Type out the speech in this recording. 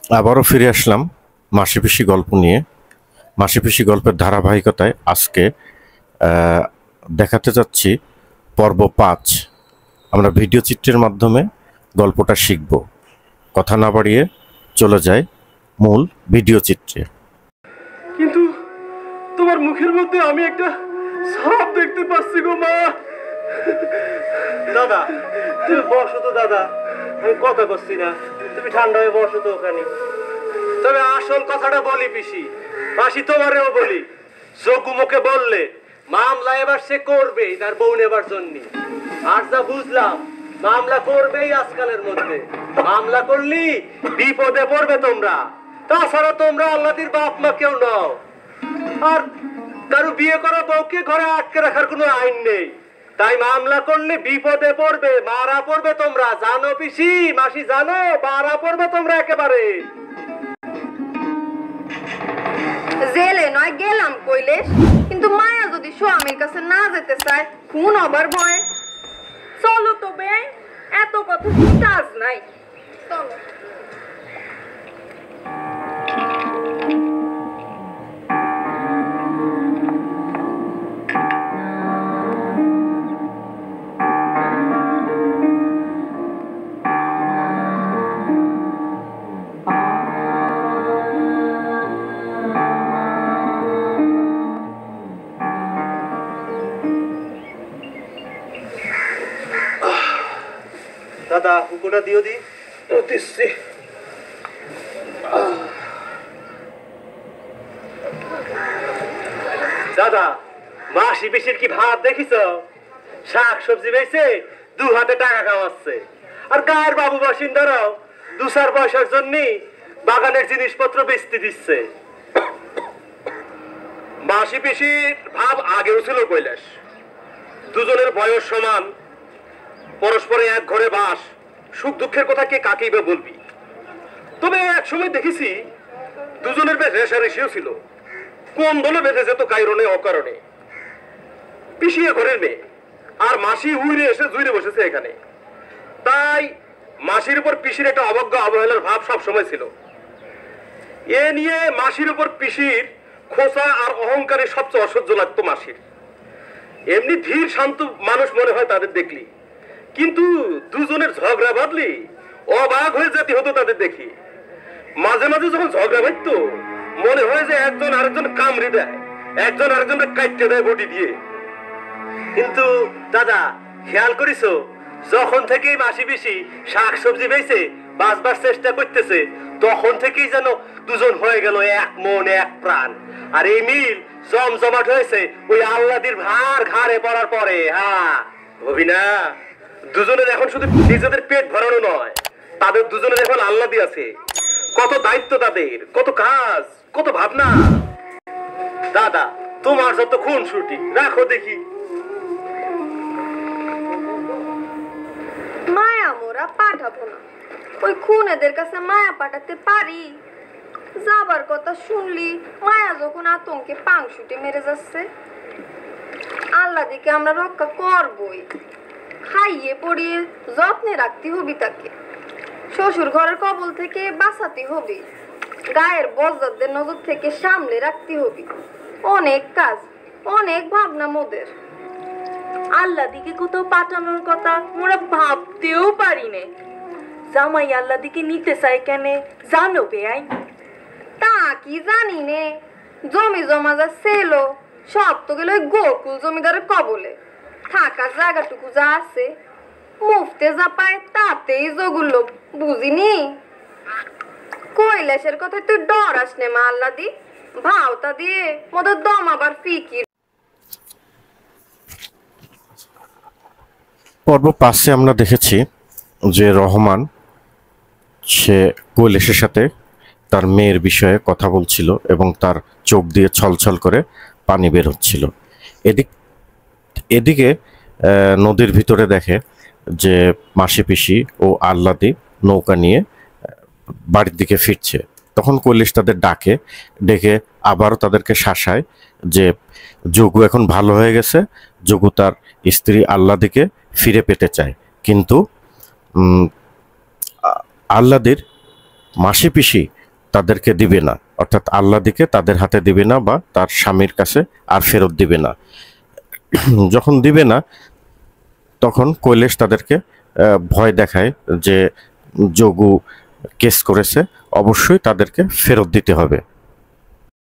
আবারও ফিরে আসলাম মাসি পিসি গল্প নিয়ে। মাসি পিসি গল্পের ধারাবাহিকতায় আজকে দেখাতে যাচ্ছি পর্ব ৫। আমরা ভিডিও চিত্রের মাধ্যমে গল্পটা শিখব। কথা না বাড়িয়ে চলে যায় মূল ভিডিও চিত্রে। কিন্তু তোমার মুখের মধ্যে আমি একটা সাপ দেখতে পাচ্ছি গো মা। দাদা তুমি বসো তো, দাদা আমি কথা করছি না, তুমি ঠান্ডা হয়ে বসো তো ওখানে। তবে আসল কথাটা বলি পিসি, মাসি তোমারেও বলি, যোগু মুখে বললে মামলা এবার সে করবেই তার বউ নেবার জন্য। আর যা বুঝলাম মামলা করবেই আজকালের মধ্যে। মামলা করলি বিপদে পড়বে তোমরা। তাছাড়া তোমরা আল্লাহর বাপ মা কেউ নও, আর কারো বিয়ে করা বউকে ঘরে আটকে রাখার কোনো আইন নেই। তাই মামলা করলে বিপদে পড়বে, মারা পড়বে তোমরা। জানো পিসি, মাসি জানো, মারা পড়বে তোমরা একেবারে। জেলে নয় গেলাম কৈলেশ, কিন্তু মায়া যদি স্বামীর কাছে না যেতে চায় খুন হবার ভয়। চলো তবে, এত কথা কাজ নাই, চলো। দাদা হুকুটা দিও দি। দিচ্ছি। দাদা মাসি পিসির কি ভাত দেখিস? শাক সবজি বেচে দু হাতে টাকা কামাচ্ছে, আর গায়ের বাবু বাসিন্দারাও 2-4 পয়সার জন্য বাগানের জিনিসপত্র বেচতে দিচ্ছে। মাসি পিসির ভাব আগেও ছিল কৈলাস। দুজনের বয়স সমান, পরস্পরে এক ঘরে বাস, সুখ দুঃখের কথা কে কাকেই বা বলবি। তবে এক সময় দেখেছি দুজনের বেশ রেশারেশিও ছিল। কোন দলে বেঁধে যেত কারণে অকারণে। পিসিয়ে ঘরের মেয়ে, আর মাসি উইরে এসে জুইরে বসেছে এখানে। তাই মাসির উপর পিসির একটা অবজ্ঞা অবহেলার ভাব সব সময় ছিল। এ নিয়ে মাসির উপর পিসির খোঁচা আর অহংকারে সবচেয়ে অসহ্য লাগতো মাসির। এমনি ধীর শান্ত মানুষ মনে হয় তাদের দেখলি, কিন্তু দুজনের ঝগড়া বাঁধলি অবাক হয়ে যেতে হতো তাদের দেখি। মাঝে মাঝে যখন ঝগড়া বাঁধতো মনে হয় যে একজন আরেকজন কামড়ে দেয়, একজন আরেকজনকে কাটতে দেয় বটি দিয়ে। কিন্তু দাদা খেয়াল করিছো, যখন থেকেই মাসি পিসি শাক সবজি বেচে বাঁচবার চেষ্টা করতেছে তখন থেকেই যেন দুজন হয়ে গেল এক মন এক প্রাণ। আর এই মিল জমজমাট হয়েছে ওই আল্লাদির ভার ঘাড়ে পড়ার পরে। হ্যাঁ ভাবি না, দুজনের এখন শুধু নিজেদের পেট ভরানো নয়, তাদের দুজনের এখন আল্লাদি আছে। কত দায়িত্ব তাদের, কত কাজ, কত ভাবনা। দাদা তোমার যত খুন ছুটি রাখো দেখি। মায়া মোরা পাঠাবো না, ওই খুনেদের কাছে মায়া পাঠাতে পারি? যাবার কথা শুনলি মায়া যখন আতঙ্কে পাংশুটে মেরে যাচ্ছে, আল্লাহ দিকে আমরা রক্ষা করবই। খাইয়ে পড়িয়ে যত্নে রাখতে হবি তাকে, শ্বশুর ঘরের কবল থেকে বাঁচাতে হবে, গায়ের বজ্জাদের নজর থেকে সামলে রাখতে হবে। অনেক কাজ, অনেক ভাবনা মোদের। আল্লাহ দিকে কোথাও পাঠানোর কথা মোরা ভাবতেও পারি নে। জামাই আল্লাহ দিকে নিতে চাই কেন জানো বেআই? তা কি জানি নে, জমি জমা যা ছিল সব তো গেল গোকুল জমিদারের কবলে। থাকার জায়গাটুকু যা আছে মুফতে যা পায় তাতেই জগুলো, বুঝিনি? কৈলাসের কথা তুই ডরাস নে মা, আল্লাদি ভাওতা দিয়ে মোদের দম আবার ফিকির। পর্ব ৫-এ আমরা দেখেছি যে রহমান সে কৈলাসের সাথে তার মেয়ের বিষয়ে কথা বলছিল এবং তার চোখ দিয়ে ছলছল করে পানি বের হচ্ছিল। এদিকে নদীর ভিতরে দেখে যে মাসি পিসি ও আল্লাদি নৌকা নিয়ে বাড়ির দিকে ফিরছে। তখন কৈলাস তাদের ডেকে আবারও তাদেরকে শাসায় যে যোগু এখন ভালো হয়ে গেছে, যোগু তার স্ত্রী আল্লাদিকে ফিরে পেতে চায়, কিন্তু আল্লাদির মাসি পিসি তাদেরকে দিবে না, অর্থাৎ আল্লাদিকে তাদের হাতে দিবে না বা তার স্বামীর কাছে আর ফেরত দিবে না। যখন দিবে না তখন কৈলেশ তাদেরকে ভয় দেখায় যে যোগু কেস করেছে, অবশ্যই তাদেরকে ফেরত দিতে হবে।